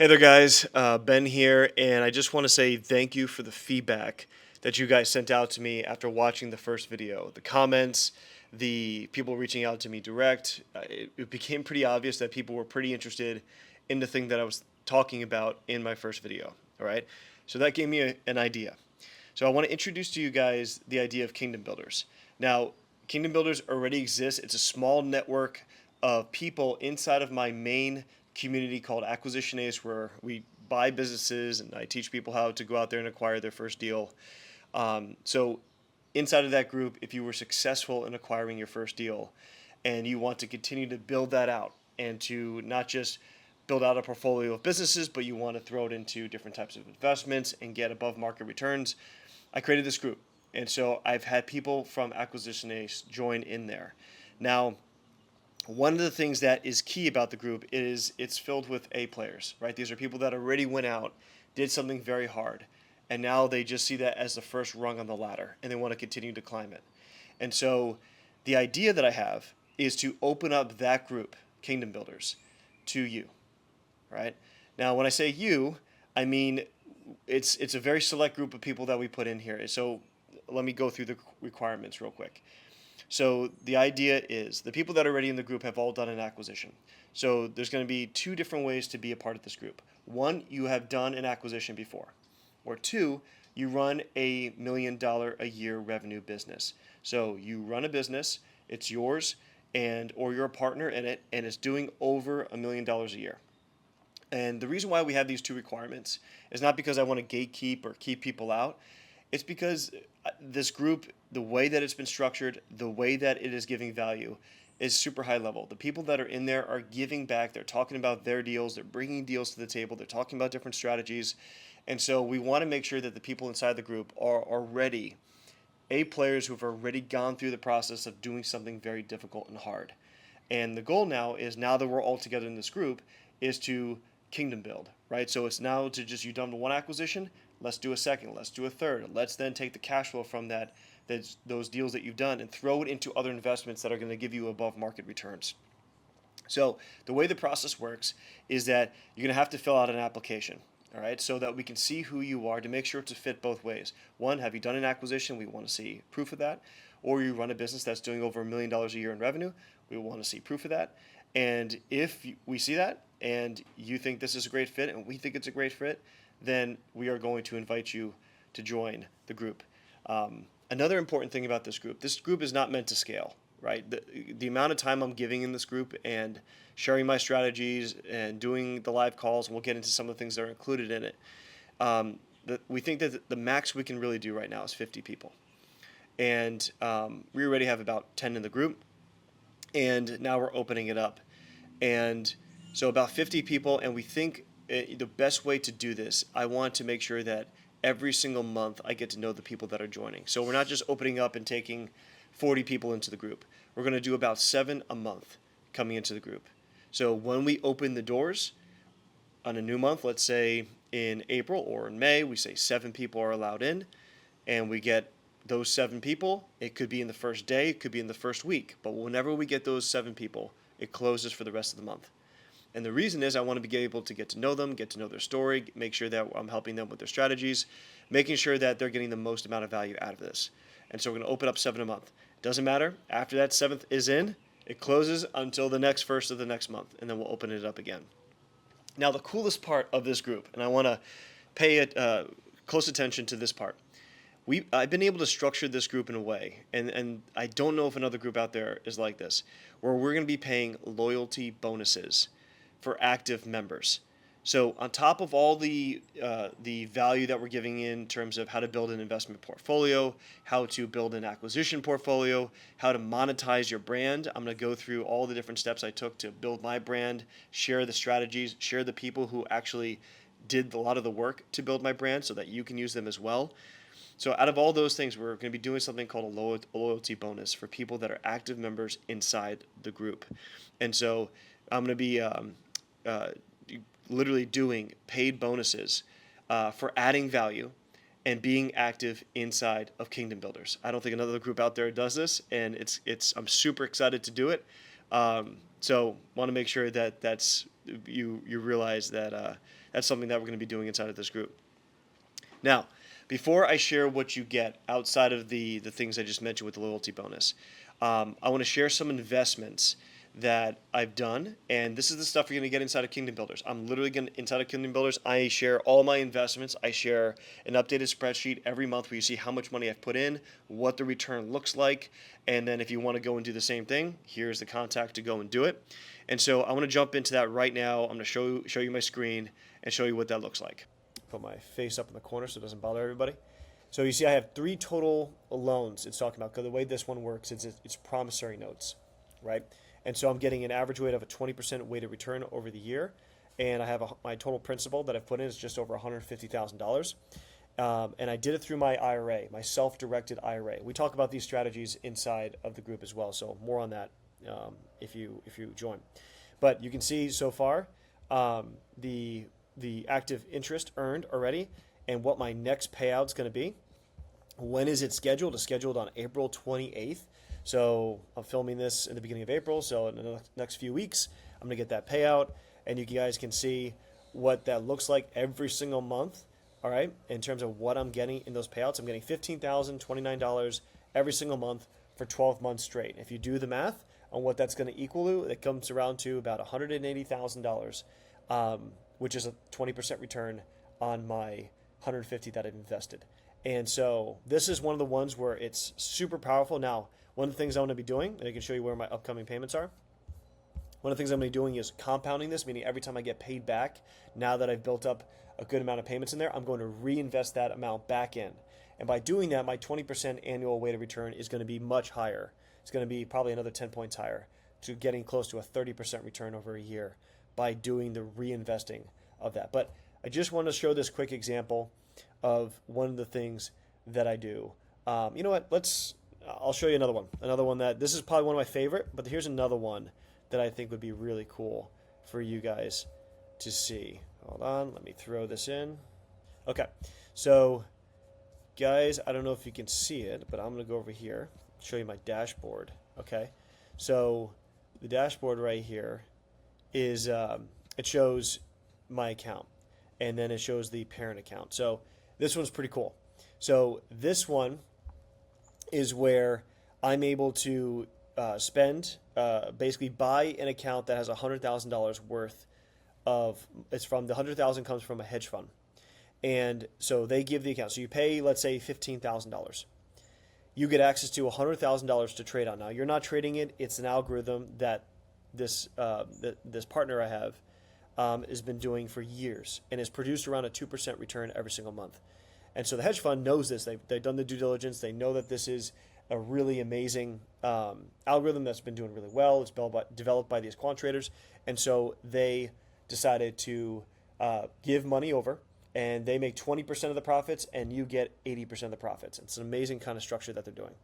Hey there, guys. Ben here, and I just want to say thank you for the feedback that you guys sent out to me after watching the first video. The comments, the people reaching out to me direct, it became pretty obvious that people were pretty interested in the thing that I was talking about in my first video. All right, so that gave me an idea. So I want to introduce to you guys the idea of Kingdom Builders. Now, Kingdom Builders already exists. It's a small network of people inside of my main community called Acquisition Ace, where we buy businesses and I teach people how to go out there and acquire their first deal. So inside of that group, if you were successful in acquiring your first deal and you want to continue to build that out and to not just build out a portfolio of businesses, but you want to throw it into different types of investments and get above market returns, I created this group. And so I've had people from Acquisition Ace join in there. Now, one of the things that is key about the group is it's filled with A players, right? These are people that already went out, did something very hard, and now they just see that as the first rung on the ladder, and they want to continue to climb it. And so the idea that I have is to open up that group, Kingdom Builders, to you, right? Now, when I say you, I mean it's a very select group of people that we put in here. So let me go through the requirements real quick. So the idea is the people that are already in the group have all done an acquisition. So there's going to be two different ways to be a part of this group. One, you have done an acquisition before. Or two, you run $1 million a year revenue business. So you run a business, it's yours, and or you're a partner in it, and it's doing over $1 million a year. And the reason why we have these two requirements is not because I want to gatekeep or keep people out. It's because this group, the way that it's been structured, the way that it is giving value is super high level. The people that are in there are giving back. They're talking about their deals. They're bringing deals to the table. They're talking about different strategies. And so we want to make sure that the people inside the group are already A players who have already gone through the process of doing something very difficult and hard. And the goal now is, now that we're all together in this group, is to kingdom build, right? So it's now to just, you've done one acquisition, let's do a second, let's do a third. Let's then take the cash flow from those deals that you've done and throw it into other investments that are going to give you above market returns. So the way the process works is that you're going to have to fill out an application, all right, so that we can see who you are to make sure to fit both ways. One, have you done an acquisition? We want to see proof of that. Or you run a business that's doing over $1 million a year in revenue. We want to see proof of that. And if we see that and you think this is a great fit and we think it's a great fit, then we are going to invite you to join the group. Another important thing about this group is not meant to scale, right? The amount of time I'm giving in this group and sharing my strategies and doing the live calls, and we'll get into some of the things that are included in it. We think that the max we can really do right now is 50 people. And we already have about 10 in the group, and now we're opening it up. And so about 50 people, and we think the best way to do this, I want to make sure that every single month I get to know the people that are joining. So we're not just opening up and taking 40 people into the group. We're going to do about 7 a month coming into the group. So when we open the doors on a new month, let's say in April or in May, we say 7 people are allowed in, and we get those 7 people. It could be in the first day, it could be in the first week, but whenever we get those 7 people, it closes for the rest of the month. And the reason is I want to be able to get to know them, get to know their story, make sure that I'm helping them with their strategies, making sure that they're getting the most amount of value out of this. And so we're going to open up 7 a month. Doesn't matter. After that 7th is in, it closes until the next first of the next month, and then we'll open it up again. Now, the coolest part of this group, and I want to pay close attention to this part. I've been able to structure this group in a way, and I don't know if another group out there is like this, where we're going to be paying loyalty bonuses for active members. So on top of all the value that we're giving in terms of how to build an investment portfolio, how to build an acquisition portfolio, how to monetize your brand, I'm going to go through all the different steps I took to build my brand, share the strategies, share the people who actually did a lot of the work to build my brand so that you can use them as well. So out of all those things, we're going to be doing something called a loyalty bonus for people that are active members inside the group. And so I'm going to be literally doing paid bonuses for adding value and being active inside of Kingdom Builders. I don't think another group out there does this, and I'm super excited to do it. So want to make sure that that's you realize that that's something that we're going to be doing inside of this group. Now, before I share what you get outside of the things I just mentioned with the loyalty bonus, I want to share some investments that I've done, and this is the stuff you're going to get inside of Kingdom Builders. I'm literally going to, inside of Kingdom Builders, I share all my investments. I share an updated spreadsheet every month where you see how much money I've put in, what the return looks like, and then if you want to go and do the same thing, here's the contact to go and do it. And so I want to jump into that right now. I'm going to show you my screen and show you what that looks like. Put my face up in the corner so it doesn't bother everybody. So you see I have 3 total loans it's talking about, because the way this one works is it's promissory notes, right? And so I'm getting an average weight of a 20% weighted return over the year. And I have my total principal that I've put in is just over $150,000. And I did it through my IRA, my self-directed IRA. We talk about these strategies inside of the group as well. So more on that if you join. But you can see so far the active interest earned already and what my next payout is going to be. When is it scheduled? It's scheduled on April 28th. So I'm filming this in the beginning of April. So in the next few weeks, I'm going to get that payout. And you guys can see what that looks like every single month. All right. In terms of what I'm getting in those payouts, I'm getting $15,029 every single month for 12 months straight. If you do the math on what that's going to equal to, it comes around to about $180,000, which is a 20% return on my $150,000 that I've invested. And so this is one of the ones where it's super powerful. Now, one of the things I want to be doing, and I can show you where my upcoming payments are. One of the things I'm going to be doing is compounding this, meaning every time I get paid back, now that I've built up a good amount of payments in there, I'm going to reinvest that amount back in. And by doing that, my 20% annual weighted return is going to be much higher. It's going to be probably another 10 points higher, to getting close to a 30% return over a year by doing the reinvesting of that. But I just want to show this quick example of one of the things that I do. You know what? I'll show you another one. Another one that, this is probably one of my favorite, but here's another one that I think would be really cool for you guys to see. Hold on, let me throw this in. Okay, so guys, I don't know if you can see it, but I'm going to go over here, show you my dashboard. Okay, so the dashboard right here is, it shows my account, and then it shows the parent account. So this one's pretty cool. So this one is where I'm able to basically buy an account that has $100,000 worth of, it's from, the $100,000 comes from a hedge fund. And so they give the account. So you pay, let's say, $15,000. You get access to $100,000 to trade on. Now, you're not trading it. It's an algorithm that this partner I have has been doing for years and has produced around a 2% return every single month. And so the hedge fund knows this. They've done the due diligence. They know that this is a really amazing algorithm that's been doing really well. It's developed by these quant traders. And so they decided to give money over, and they make 20% of the profits, and you get 80% of the profits. It's an amazing kind of structure that they're doing.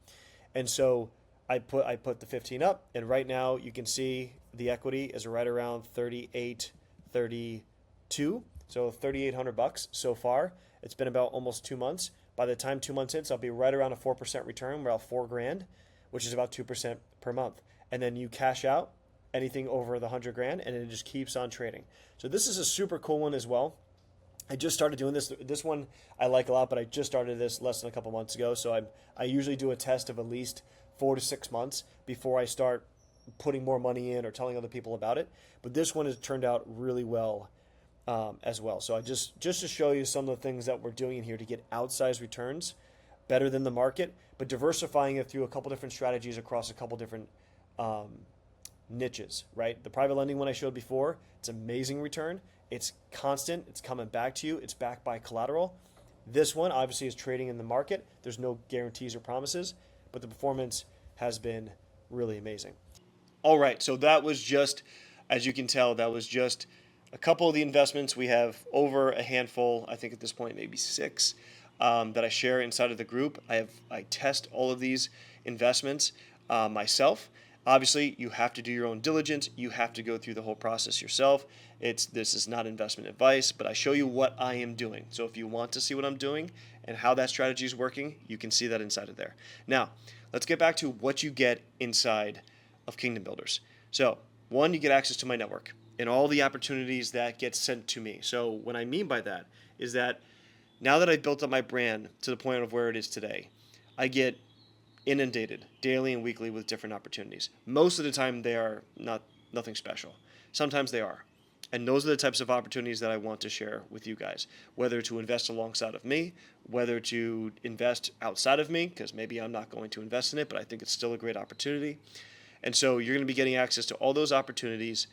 And so I put the 15 up, and right now you can see the equity is right around 3832, so $3,800 so far. It's been about almost 2 months. By the time 2 months hits, I'll be right around a 4% return, about $4,000, which is about 2% per month. And then you cash out anything over the $100,000, and it just keeps on trading. So this is a super cool one as well. I just started doing this. This one I like a lot, but I just started this less than a couple months ago. So I usually do a test of at least 4 to 6 months before I start putting more money in or telling other people about it. But this one has turned out really well as well. So I just to show you some of the things that we're doing in here to get outsized returns, better than the market, but diversifying it through a couple different strategies across a couple different niches, right? The private lending one I showed before, it's amazing return. It's constant. It's coming back to you. It's backed by collateral. This one obviously is trading in the market. There's no guarantees or promises, but the performance has been really amazing. All right, so that was just, as you can tell, that was just a couple of the investments. We have over a handful, I think at this point maybe 6, that I share inside of the group. I test all of these investments myself. Obviously, you have to do your own diligence. You have to go through the whole process yourself. This is not investment advice, but I show you what I am doing. So if you want to see what I'm doing and how that strategy is working, you can see that inside of there. Now, let's get back to what you get inside of Kingdom Builders. So, one, you get access to my network. and all the opportunities that get sent to me. So what I mean by that is that now that I've built up my brand to the point of where it is today, I get inundated daily and weekly with different opportunities. Most of the time they are nothing special. Sometimes they are. And those are the types of opportunities that I want to share with you guys, whether to invest alongside of me, whether to invest outside of me, because maybe I'm not going to invest in it, but I think it's still a great opportunity. And so you're going to be getting access to all those opportunities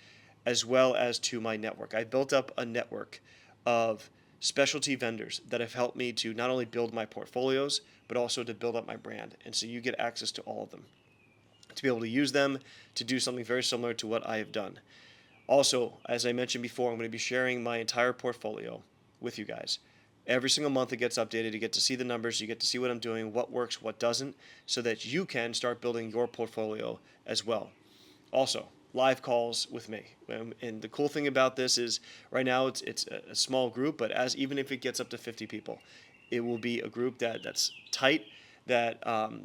as well as to my network. I built up a network of specialty vendors that have helped me to not only build my portfolios, but also to build up my brand. And so you get access to all of them, to be able to use them to do something very similar to what I have done. Also, as I mentioned before, I'm going to be sharing my entire portfolio with you guys. Every single month it gets updated. You get to see the numbers. You get to see what I'm doing, what works, what doesn't, so that you can start building your portfolio as well. Also, live calls with me. And the cool thing about this is right now it's a small group, but even if it gets up to 50 people, it will be a group that's tight, that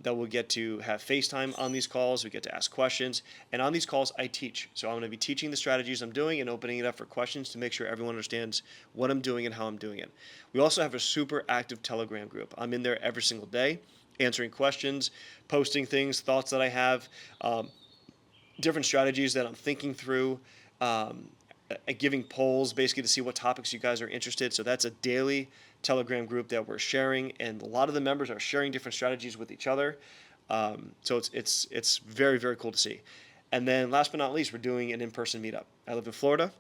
will get to have FaceTime on these calls. We get to ask questions. And on these calls, I teach. So I'm going to be teaching the strategies I'm doing and opening it up for questions to make sure everyone understands what I'm doing and how I'm doing it. We also have a super active Telegram group. I'm in there every single day, answering questions, posting things, thoughts that I have, different strategies that I'm thinking through, giving polls basically to see what topics you guys are interested. So that's a daily Telegram group that we're sharing, and a lot of the members are sharing different strategies with each other. So it's very, very cool to see. And then last but not least, we're doing an in-person meetup. I live in Florida,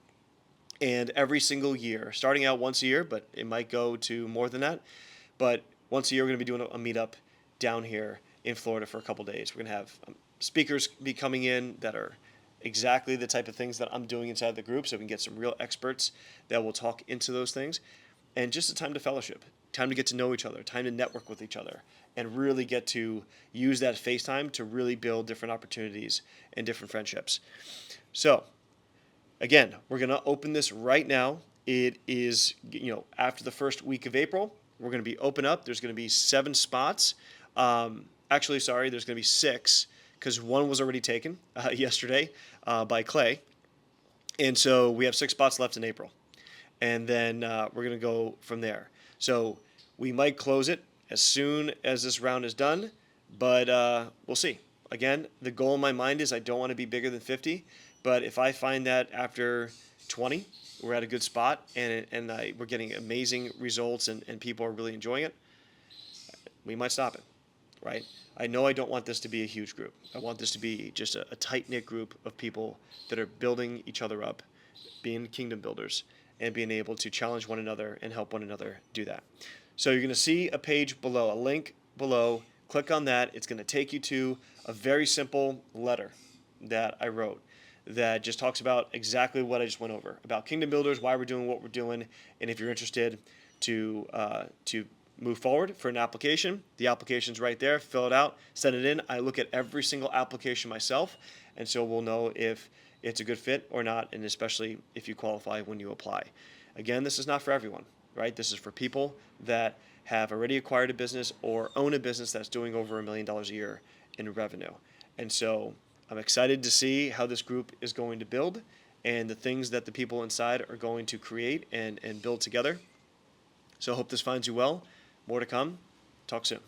and every single year, starting out once a year, but it might go to more than that, but once a year we're going to be doing a meetup down here in Florida for a couple days. We're going to have speakers be coming in that are exactly the type of things that I'm doing inside the group, so we can get some real experts that will talk into those things. And just a time to fellowship, time to get to know each other, time to network with each other, and really get to use that FaceTime to really build different opportunities and different friendships. So, again, we're going to open this right now. It is, after the first week of April, we're going to be open up. There's going to be 7 spots. There's going to be 6, because one was already taken yesterday by Clay. And so we have 6 spots left in April. And then we're going to go from there. So we might close it as soon as this round is done, but we'll see. Again, the goal in my mind is I don't want to be bigger than 50, but if I find that after 20, we're at a good spot and we're getting amazing results and people are really enjoying it, we might stop it, right? I know I don't want this to be a huge group. I want this to be just a tight-knit group of people that are building each other up, being kingdom builders, and being able to challenge one another and help one another do that. So you're going to see a page below, a link below. Click on that. It's going to take you to a very simple letter that I wrote that just talks about exactly what I just went over, about kingdom builders, why we're doing what we're doing, and if you're interested to move forward for an application, the application's right there. Fill it out, send it in. I look at every single application myself, and so we'll know if it's a good fit or not, and especially if you qualify when you apply. Again, this is not for everyone, right? This is for people that have already acquired a business or own a business that's doing over $1 million a year in revenue. And so I'm excited to see how this group is going to build and the things that the people inside are going to create and build together. So I hope this finds you well. More to come. Talk soon.